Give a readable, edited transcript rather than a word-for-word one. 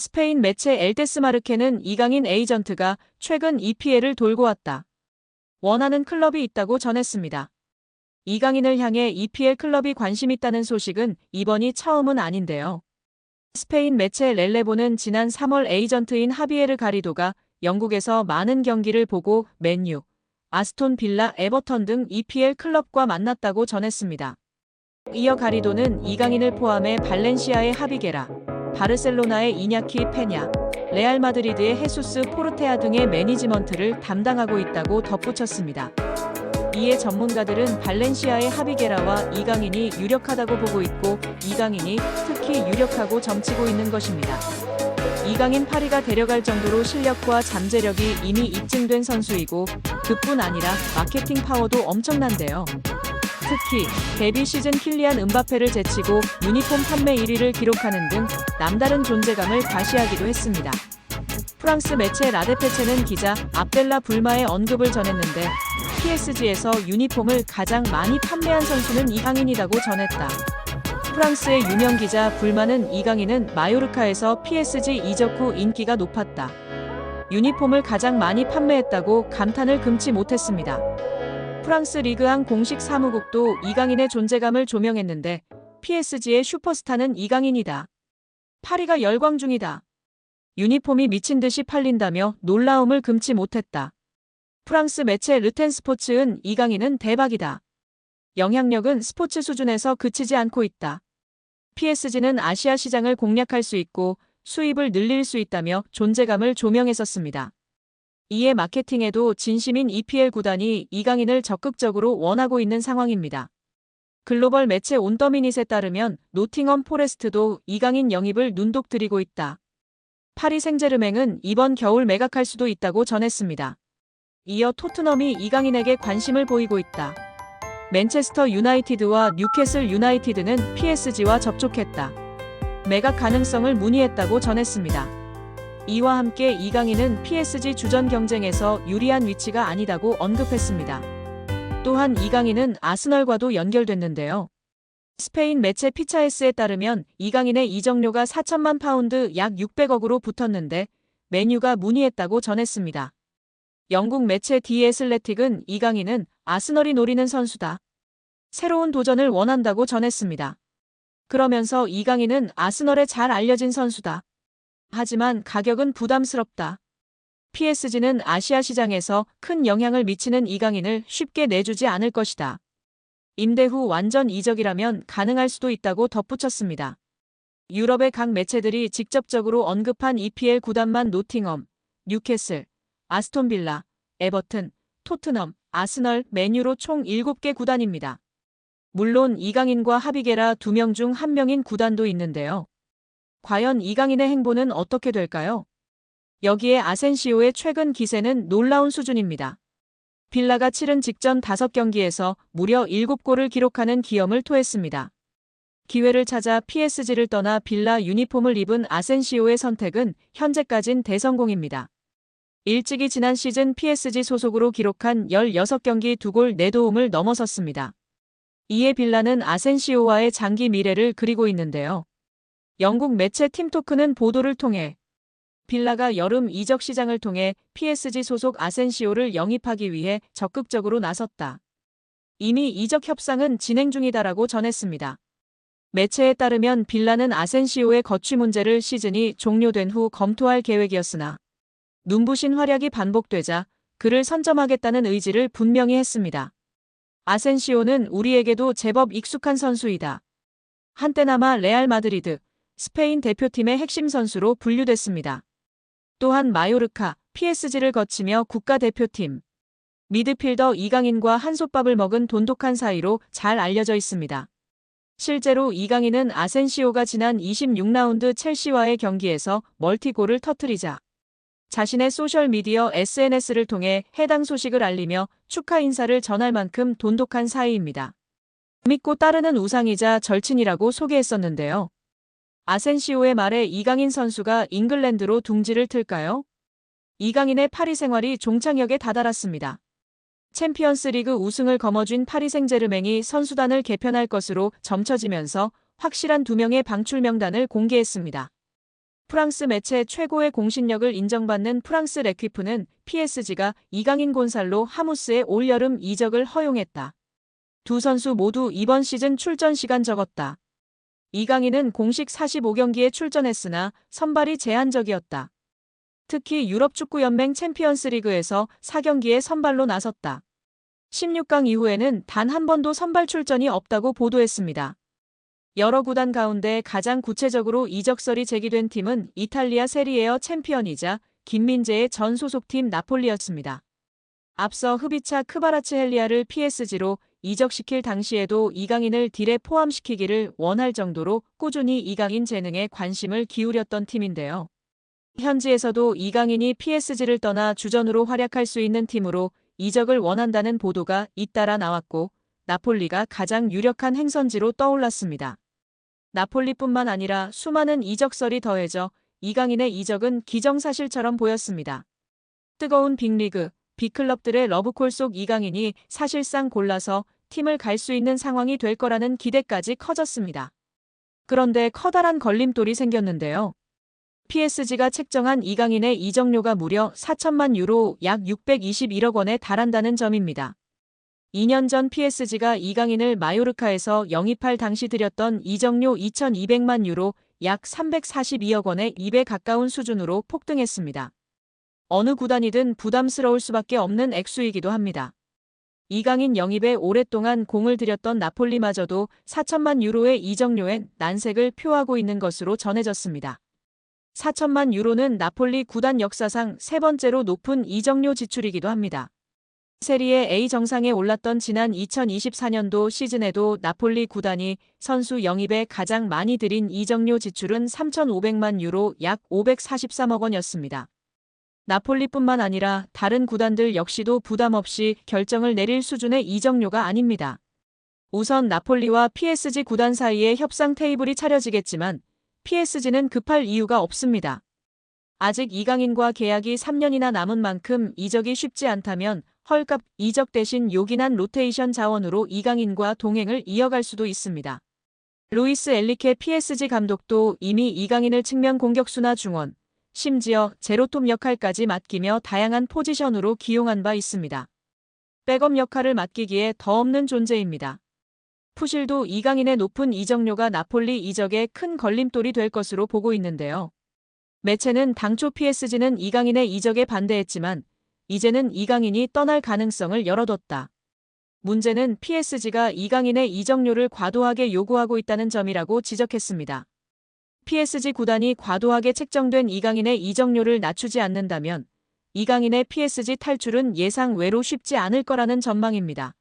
스페인 매체 엘데스마르케는 이강인 에이전트가 최근 EPL을 돌고 왔다. 원하는 클럽이 있다고 전했습니다. 이강인을 향해 EPL 클럽이 관심 있다는 소식은 이번이 처음은 아닌데요. 스페인 매체 렐레보는 지난 3월 에이전트인 하비에르 가리도가 영국에서 많은 경기를 보고 맨유, 아스톤 빌라, 에버턴 등 EPL 클럽과 만났다고 전했습니다. 이어 가리도는 이강인을 포함해 발렌시아의 하비게라, 바르셀로나의 이냐키 페냐, 레알 마드리드의 헤수스 포르테아 등의 매니지먼트를 담당하고 있다고 덧붙였습니다. 이에 전문가들은 발렌시아의 하비게라와 이강인이 유력하다고 보고 있고 이강인이 특히 유력하고 점치고 있는 것입니다. 이강인 파리가 데려갈 정도로 실력과 잠재력이 이미 입증된 선수이고 그뿐 아니라 마케팅 파워도 엄청난데요. 특히 데뷔 시즌 킬리안 음바페를 제치고 유니폼 판매 1위를 기록하는 등 남다른 존재감을 과시하기도 했습니다. 프랑스 매체 라데페체는 기자 압델라 불마의 언급을 전했는데 PSG에서 유니폼을 가장 많이 판매한 선수는 이강인이라고 전했다. 프랑스의 유명 기자 불마는 이강인은 마요르카에서 PSG 이적 후 인기가 높았다. 유니폼을 가장 많이 판매했다고 감탄을 금치 못했습니다. 프랑스 리그앙 공식 사무국도 이강인의 존재감을 조명했는데 PSG의 슈퍼스타는 이강인이다. 파리가 열광 중이다. 유니폼이 미친 듯이 팔린다며 놀라움을 금치 못했다. 프랑스 매체 르텐스포츠은 이강인은 대박이다. 영향력은 스포츠 수준에서 그치지 않고 있다. PSG는 아시아 시장을 공략할 수 있고 수입을 늘릴 수 있다며 존재감을 조명했었습니다. 이에 마케팅에도 진심인 EPL 구단이 이강인을 적극적으로 원하고 있는 상황입니다. 글로벌 매체 온더미닛에 따르면 노팅엄 포레스트도 이강인 영입을 눈독 들이고 있다. 파리 생제르맹은 이번 겨울 매각할 수도 있다고 전했습니다. 이어 토트넘이 이강인에게 관심을 보이고 있다. 맨체스터 유나이티드와 뉴캐슬 유나이티드는 PSG와 접촉했다. 매각 가능성을 문의했다고 전했습니다. 이와 함께 이강인은 PSG 주전 경쟁에서 유리한 위치가 아니다고 언급했습니다. 또한 이강인은 아스널과도 연결됐는데요. 스페인 매체 피차에스에 따르면 이강인의 이적료가 4천만 파운드 약 600억으로 붙었는데 맨유가 문의했다고 전했습니다. 영국 매체 디 애슬레틱은 이강인은 아스널이 노리는 선수다. 새로운 도전을 원한다고 전했습니다. 그러면서 이강인은 아스널에 잘 알려진 선수다. 하지만 가격은 부담스럽다. PSG는 아시아 시장에서 큰 영향을 미치는 이강인을 쉽게 내주지 않을 것이다. 임대 후 완전 이적이라면 가능할 수도 있다고 덧붙였습니다. 유럽의 각 매체들이 직접적으로 언급한 EPL 구단만 노팅엄, 뉴캐슬, 아스톤 빌라, 에버튼, 토트넘, 아스널, 맨유로 총 7개 구단입니다. 물론 이강인과 하비게라 2명 중 1명인 구단도 있는데요. 과연 이강인의 행보는 어떻게 될까요? 여기에 아센시오의 최근 기세는 놀라운 수준입니다. 빌라가 치른 직전 5경기에서 무려 7골을 기록하는 기염을 토했습니다. 기회를 찾아 PSG를 떠나 빌라 유니폼을 입은 아센시오의 선택은 현재까진 대성공입니다. 일찍이 지난 시즌 PSG 소속으로 기록한 16경기 2골 4도움을 넘어섰습니다. 이에 빌라는 아센시오와의 장기 미래를 그리고 있는데요. 영국 매체 팀토크는 보도를 통해 빌라가 여름 이적 시장을 통해 PSG 소속 아센시오를 영입하기 위해 적극적으로 나섰다. 이미 이적 협상은 진행 중이다라고 전했습니다. 매체에 따르면 빌라는 아센시오의 거취 문제를 시즌이 종료된 후 검토할 계획이었으나 눈부신 활약이 반복되자 그를 선점하겠다는 의지를 분명히 했습니다. 아센시오는 우리에게도 제법 익숙한 선수이다. 한때나마 레알 마드리드, 스페인 대표팀의 핵심 선수로 분류됐습니다. 또한 마요르카, PSG를 거치며 국가대표팀, 미드필더 이강인과 한솥밥을 먹은 돈독한 사이로 잘 알려져 있습니다. 실제로 이강인은 아센시오가 지난 26라운드 첼시와의 경기에서 멀티골을 터뜨리자 자신의 소셜미디어 SNS를 통해 해당 소식을 알리며 축하 인사를 전할 만큼 돈독한 사이입니다. 믿고 따르는 우상이자 절친이라고 소개했었는데요. 아센시오의 말에 이강인 선수가 잉글랜드로 둥지를 틀까요? 이강인의 파리 생활이 종착역에 다다랐습니다. 챔피언스리그 우승을 거머쥔 파리 생제르맹이 선수단을 개편할 것으로 점쳐지면서 확실한 2명의 방출 명단을 공개했습니다. 프랑스 매체 최고의 공신력을 인정받는 프랑스 레퀴프는 PSG가 이강인 곤살로 하무스의 올여름 이적을 허용했다. 두 선수 모두 이번 시즌 출전 시간 적었다. 이강인은 공식 45경기에 출전했으나 선발이 제한적이었다. 특히 유럽축구연맹 챔피언스리그에서 4경기에 선발로 나섰다. 16강 이후에는 단 한 번도 선발 출전이 없다고 보도했습니다. 여러 구단 가운데 가장 구체적으로 이적설이 제기된 팀은 이탈리아 세리에어 챔피언이자 김민재의 전 소속팀 나폴리였습니다. 앞서 흡이차 크바라츠헬리아를 PSG로 이적시킬 당시에도 이강인을 딜에 포함시키기를 원할 정도로 꾸준히 이강인 재능에 관심을 기울였던 팀인데요. 현지에서도 이강인이 PSG를 떠나 주전으로 활약할 수 있는 팀으로 이적을 원한다는 보도가 잇따라 나왔고 나폴리가 가장 유력한 행선지로 떠올랐습니다. 나폴리뿐만 아니라 수많은 이적설이 더해져 이강인의 이적은 기정사실처럼 보였습니다. 뜨거운 빅리그, 빅클럽들의 러브콜 속 이강인이 사실상 골라서 팀을 갈 수 있는 상황이 될 거라는 기대까지 커졌습니다. 그런데 커다란 걸림돌이 생겼는데요. PSG가 책정한 이강인의 이적료가 무려 4천만 유로 약 621억 원에 달한다는 점입니다. 2년 전 PSG가 이강인을 마요르카에서 영입할 당시 들였던 이적료 2,200만 유로 약 342억 원에 2배 가까운 수준으로 폭등했습니다. 어느 구단이든 부담스러울 수밖에 없는 액수이기도 합니다. 이강인 영입에 오랫동안 공을 들였던 나폴리마저도 4천만 유로의 이적료엔 난색을 표하고 있는 것으로 전해졌습니다. 4천만 유로는 나폴리 구단 역사상 세 번째로 높은 이적료 지출이기도 합니다. 세리에 A 정상에 올랐던 지난 2024년도 시즌에도 나폴리 구단이 선수 영입에 가장 많이 들인 이적료 지출은 3,500만 유로 약 543억 원이었습니다. 나폴리뿐만 아니라 다른 구단들 역시도 부담 없이 결정을 내릴 수준의 이적료가 아닙니다. 우선 나폴리와 PSG 구단 사이에 협상 테이블이 차려지겠지만 PSG는 급할 이유가 없습니다. 아직 이강인과 계약이 3년이나 남은 만큼 이적이 쉽지 않다면 헐값 이적 대신 요긴한 로테이션 자원으로 이강인과 동행을 이어갈 수도 있습니다. 루이스 엘리케 PSG 감독도 이미 이강인을 측면 공격수나 중원, 심지어 제로톱 역할까지 맡기며 다양한 포지션으로 기용한 바 있습니다. 백업 역할을 맡기기에 더 없는 존재입니다. 푸실도 이강인의 높은 이적료가 나폴리 이적에 큰 걸림돌이 될 것으로 보고 있는데요. 매체는 당초 PSG는 이강인의 이적에 반대했지만 이제는 이강인이 떠날 가능성을 열어뒀다. 문제는 PSG가 이강인의 이적료를 과도하게 요구하고 있다는 점이라고 지적했습니다. PSG 구단이 과도하게 책정된 이강인의 이적료를 낮추지 않는다면 이강인의 PSG 탈출은 예상 외로 쉽지 않을 거라는 전망입니다.